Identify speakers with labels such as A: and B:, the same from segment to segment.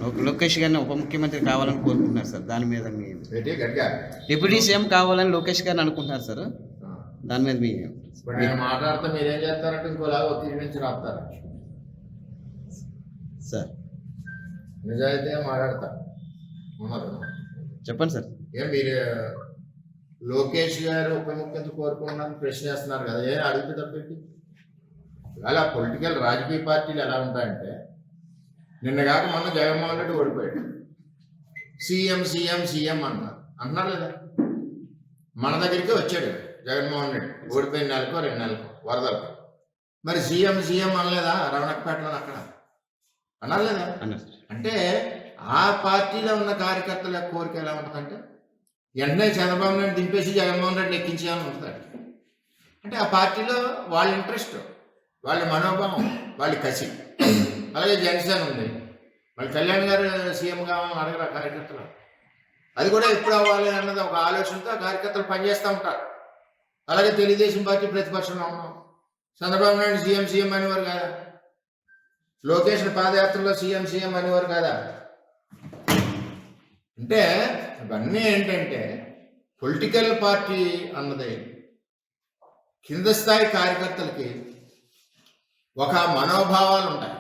A: ఒక లోకేష్ గారిని ఉప ముఖ్యమంత్రి కావాలని కోరుకుంటున్నారు సార్. దాని మీద మీ
B: ఏంటి గట్టిగా
A: డిప్యూటీ సీఎం కావాలని లోకేష్ గారిని అనుకుంటున్నారు సార్. దాని మీద మీ
B: ఇప్పుడు నేను మాట్లాడితే మీరేం చేస్తారంటే ఇంకోలాగా ఒత్తిడి నుంచి రాస్తారు.
A: సార్
B: నిజాయితీ మాట్లాడతా ఉన్నారు.
A: చెప్పండి సార్.
B: ఏం మీరు లోకేష్ గారు ఉప ముఖ్యమంత్రి కోరుకుంటున్నారని ప్రశ్న చేస్తున్నారు కదా, ఏం అడిగితే తప్పేంటి? ఇవాళ పొలిటికల్ రాజకీయ పార్టీలు ఎలా ఉంటాయంటే, నిన్న కాక మొన్న జగన్మోహన్ రెడ్డి ఓడిపోయాడు, సీఎం సీఎం సీఎం అంటున్నారు లేదా? మన దగ్గరికి వచ్చాడు జగన్మోహన్ రెడ్డి ఓడిపోయిన నెలకో 2 నెలలకు వరదలకు. మరి సీఎం సీఎం అనలేదా రవణకపేటలో? అక్కడ అన్నారు లేదా? అంటే ఆ పార్టీలో ఉన్న కార్యకర్తల కోరిక ఎలా ఉంటుందంటే, వెంటనే చంద్రబాబు నాయుడు దింపేసి జగన్మోహన్ రెడ్డి ఎక్కించాలని ఉంటాడు. అంటే ఆ పార్టీలో వాళ్ళ ఇంట్రెస్ట్, వాళ్ళ మనోభావం, వాళ్ళ కసి. అలాగే జనసేన ఉంది, మళ్ళీ కళ్యాణ్ గారు సీఎం కావాలని అడగరు ఆ కార్యకర్తలు. అది కూడా ఎప్పుడు అవ్వాలి అన్నది ఒక ఆలోచనతో ఆ కార్యకర్తలు పనిచేస్తూ ఉంటారు. అలాగే తెలుగుదేశం పార్టీ ప్రతిపక్షంలో ఉన్నాం, చంద్రబాబు నాయుడు సీఎం సీఎం అనేవారు కాదా? లోకేష్ పాదయాత్రలో సీఎం సీఎం అనేవారు కాదా? అంటే ఇవన్నీ ఏంటంటే, పొలిటికల్ పార్టీ అన్నది కింద స్థాయి కార్యకర్తలకి ఒక మనోభావాలు ఉంటాయి,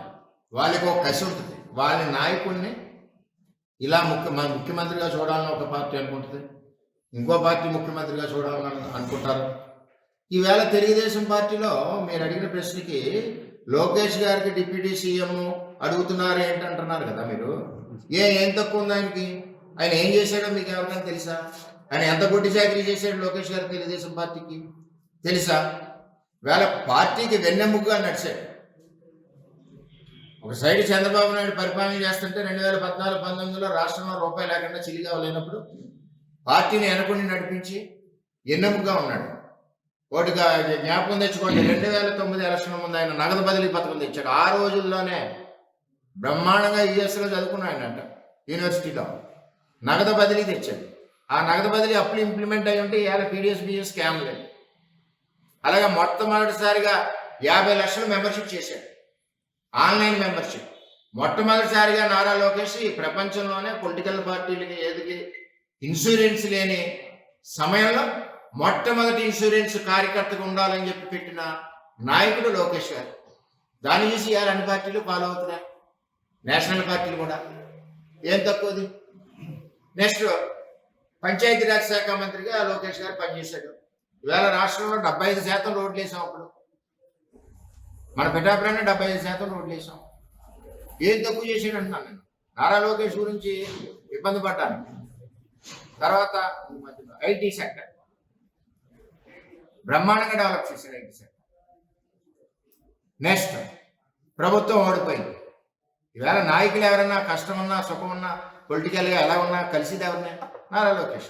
B: వాళ్ళకి ఒక కసి ఉంటుంది. వాళ్ళ నాయకుడిని ఇలా ముఖ్యమంత్రిగా చూడాలని ఒక పార్టీ అనుకుంటుంది, ఇంకో పార్టీ ముఖ్యమంత్రిగా చూడాలని అనుకుంటారు. ఈవేళ తెలుగుదేశం పార్టీలో మీరు అడిగిన ప్రశ్నకి లోకేష్ గారికి డిప్యూటీ సీఎం అడుగుతున్నారు ఏంటంటున్నారు కదా మీరు. ఏం తక్కువ ఉంది ఆయనకి? ఆయన ఏం చేశాడో మీకు ఎవరికైనా తెలుసా? ఆయన ఎంత గొడ్డి చాకరీ చేశాడు లోకేష్ గారు తెలుగుదేశం పార్టీకి తెలుసా? వేళ పార్టీకి వెన్నెముకగా నడిచాడు. ఒక సైడ్ చంద్రబాబు నాయుడు పరిపాలన చేస్తుంటే 2014-19లో రాష్ట్రంలో రూపాయి లేకుండా చిలిగా లేనప్పుడు పార్టీని వెనకుండి నడిపించి ఎన్నెముకగా ఉన్నాడు. ఒకటిగా జ్ఞాపకం తెచ్చుకోండి, 2009 ఎలక్షన్ ముందు ఆయన నగదు బదిలీ పథకం తెచ్చాడు. ఆ రోజుల్లోనే బ్రహ్మాండంగా యూఎస్లో చదువుకున్నాయనంట, యూనివర్సిటీలో నగదు బదిలీ తెచ్చాడు. ఆ నగదు బదిలీ అప్పులు ఇంప్లిమెంట్ అయి ఉంటే ఇవాళ పీడిఎస్బిఎస్ స్కామ్ లేదు. అలాగే మొట్టమొదటిసారిగా 50 లక్షలు మెంబర్షిప్ చేశాడు, ఆన్లైన్ మెంబర్షిప్. మొట్టమొదటిసారిగా నారా లోకేష్ ఈ ప్రపంచంలోనే పొలిటికల్ పార్టీలకి ఏదికి ఇన్సూరెన్స్ లేని సమయంలో మొట్టమొదటి ఇన్సూరెన్స్ కార్యకర్తగా ఉండాలని చెప్పి పెట్టిన నాయకుడు లోకేష్ గారు. దాన్ని చూసి ఇవాళ అన్ని పార్టీలు ఫాలో అవుతున్నాయి, నేషనల్ పార్టీలు కూడా. ఏం తక్కువది? నెక్స్ట్ పంచాయతీరాజ్ శాఖ మంత్రిగా లోకేష్ గారు పనిచేశాడు. ఇవాళ రాష్ట్రంలో 75% రోడ్లు వేసాం. అప్పుడు మన పిఠాపురాన్ని 75% రోడ్లు వేసాం. ఏం తక్కువ చేసాడు అంటున్నాను నేను. నారా లోకేష్ గురించి ఇబ్బంది పడ్డాను. తర్వాత ఐటీ సెక్టర్ బ్రహ్మాండంగా డెవలప్ చేశాడు, ఐటీ సెక్టర్. నెక్స్ట్ ప్రభుత్వం ఓడిపోయింది. ఈవేళ నాయకులు ఎవరైనా కష్టం ఉన్నా సుఖం ఉన్నా పొలిటికల్గా ఎలా ఉన్నా కలిసిది ఎవరిని? నారా లోకేష్.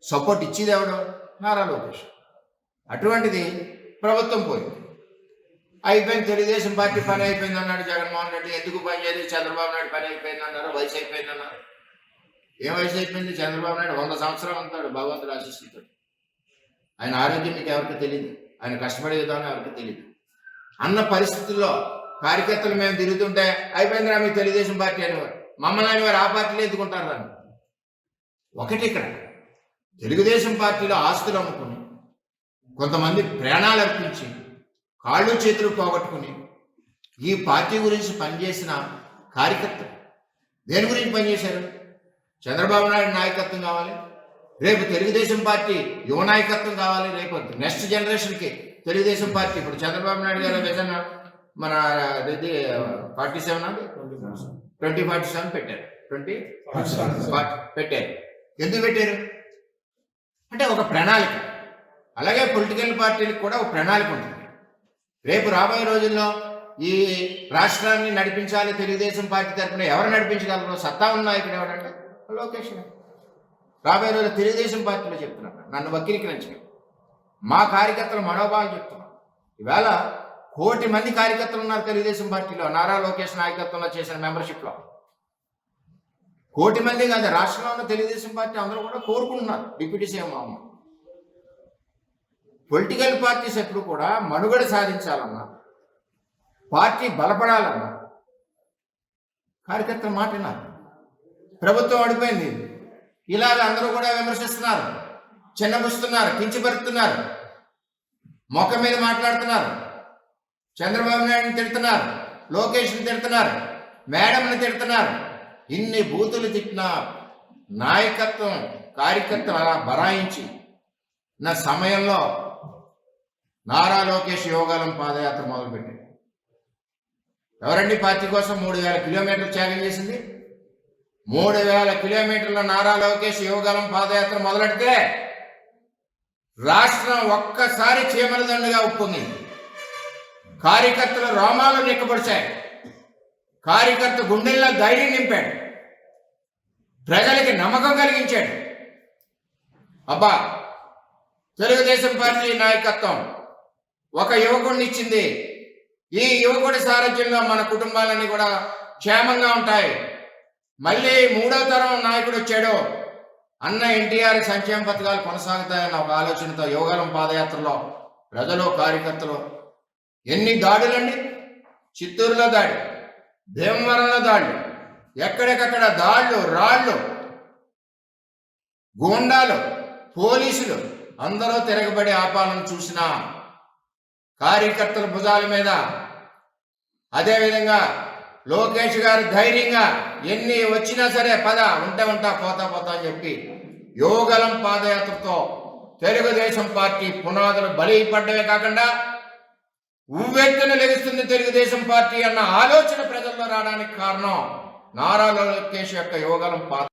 B: సపోర్ట్ ఇచ్చేది ఎవడు? నారా లోకేష్. అటువంటిది ప్రభుత్వం పోయింది, అయిపోయింది. తెలుగుదేశం పార్టీ పని అయిపోయింది అన్నాడు జగన్మోహన్ రెడ్డి. ఎందుకు పని చేయలేదు? చంద్రబాబు నాయుడు పని అయిపోయింది అన్నారు, వయసు అయిపోయింది అన్నారు. ఏం వయసు అయిపోయింది? చంద్రబాబు నాయుడు 100 సంవత్సరాలు ఉంటాడు భగవంతుడు ఆశీస్సులతో. ఆయన ఆరోగ్యం మీకు ఎవరికి తెలియదు, ఆయన కష్టపడే విధానం ఎవరికి తెలియదు. అన్న పరిస్థితుల్లో కార్యకర్తలు మేము తిరుగుతుంటే అయిపోయిందిరా మీ తెలుగుదేశం పార్టీ అనేవారు. మమ్మల్ని అనేవారు ఆ పార్టీలు ఎత్తుకుంటారు అని. ఒకటి ఇక్కడ తెలుగుదేశం పార్టీలో ఆస్తులు అమ్ముకుని, కొంతమంది ప్రాణాలు అర్పించి, కాళ్ళు చేతులు పోగొట్టుకుని ఈ పార్టీ గురించి పనిచేసిన కార్యకర్తలు దేని గురించి పనిచేశారు? చంద్రబాబు నాయుడు నాయకత్వం కావాలి, రేపు తెలుగుదేశం పార్టీ యువ నాయకత్వం కావాలి, రేపు నెక్స్ట్ జనరేషన్కి తెలుగుదేశం పార్టీ. ఇప్పుడు చంద్రబాబు నాయుడు గారు విజన్ మన 2047 పెట్టారు, 2047 పెట్టారు. ఎందుకు పెట్టారు అంటే ఒక ప్రణాళిక. అలాగే పొలిటికల్ పార్టీలకు కూడా ఒక ప్రణాళిక ఉంటుంది. రేపు రాబోయే రోజుల్లో ఈ రాష్ట్రాన్ని నడిపించాలి తెలుగుదేశం పార్టీ తరఫున ఎవరు నడిపించగలరు? సత్తా ఉన్న నాయకుడు ఎవరంటే లోకేష్. రాబోయే రోజుల్లో తెలుగుదేశం పార్టీలో చెప్తున్నాను, నన్ను వక్రీకరించగలరు. మా కార్యకర్తల మనోభావం చెప్తున్నాను. ఈవేళ 1 కోటి మంది కార్యకర్తలు ఉన్నారు తెలుగుదేశం పార్టీలో, నారా లోకేష్ నాయకత్వంలో చేసిన మెంబర్షిప్లో. 1 కోటి మంది కాదు, రాష్ట్రంలో ఉన్న తెలుగుదేశం పార్టీ అందరూ కూడా కోరుకుంటున్నారు డిప్యూటీ సీఎం అమ్మ. పొలిటికల్ పార్టీస్ ఎప్పుడు కూడా మనుగడ సాధించాలన్నా, పార్టీ బలపడాలన్నా కార్యకర్తల మాట విన్నారు. ప్రభుత్వం ఓడిపోయింది. ఇలాగ అందరూ కూడా విమర్శిస్తున్నారు, చిన్నబుస్తున్నారు, కించపరుస్తున్నారు, ముఖం మీద మాట్లాడుతున్నారు, చంద్రబాబు నాయుడుని తిడుతున్నారు, లోకేష్ని తిడుతున్నారు, మేడంని తిడుతున్నారు. ఇన్ని బూతులు తిట్టిన నాయకత్వం కార్యకర్తలు అలా బరాయించి నా సమయంలో నారా లోకేష్ యోగాలం పాదయాత్ర మొదలుపెట్టాడు. ఎవరండి పార్టీ కోసం 3000 కిలోమీటర్లు త్యాగం చేసింది? 3000 కిలోమీటర్ల నారా లోకేష్ యోగాలం పాదయాత్ర మొదలెడితే రాష్ట్రం ఒక్కసారి చీమల దండుగా ఉప్పొంగింది. కార్యకర్తల రోమాలు నిక్కబడిచాయి. కార్యకర్త గుండెల్లో ధైర్యం నింపాడు, ప్రజలకి నమ్మకం కలిగించాడు. అబ్బా, తెలుగుదేశం పార్టీ నాయకత్వం ఒక యువకుడిని ఇచ్చింది. ఈ యువకుడి సారథ్యంలో మన కుటుంబాలన్నీ కూడా క్షేమంగా ఉంటాయి. మళ్ళీ 3వ తరం నాయకుడు వచ్చాడు, అన్న ఎన్టీఆర్ సంక్షేమ పథకాలు కొనసాగుతాయన్న ఒక ఆలోచనతో యోగాలం పాదయాత్రలో ప్రజలు కార్యకర్తలు ఎన్ని దాడులండి! చిత్తూరులో దాడి, భీమవరంలో దాడులు, ఎక్కడికక్కడ దాడులు, రాళ్ళు, గూండాలు, పోలీసులు అందరూ తిరగబడి ఆపాలను చూసిన కార్యకర్తల భుజాల మీద, అదేవిధంగా లోకేష్ గారు ధైర్యంగా ఎన్ని వచ్చినా సరే పద ఉంటా పోతా అని చెప్పి యోగలం పాదయాత్రతో తెలుగుదేశం పార్టీ పునాదులు బలైపడ్డమే కాకుండా ఉవ్వెత్తున లెగుస్తుంది తెలుగుదేశం పార్టీ అన్న ఆలోచన ప్రజల్లో రావడానికి కారణం నారా లోకేష్ యొక్క యోగలం పాదయాత్ర.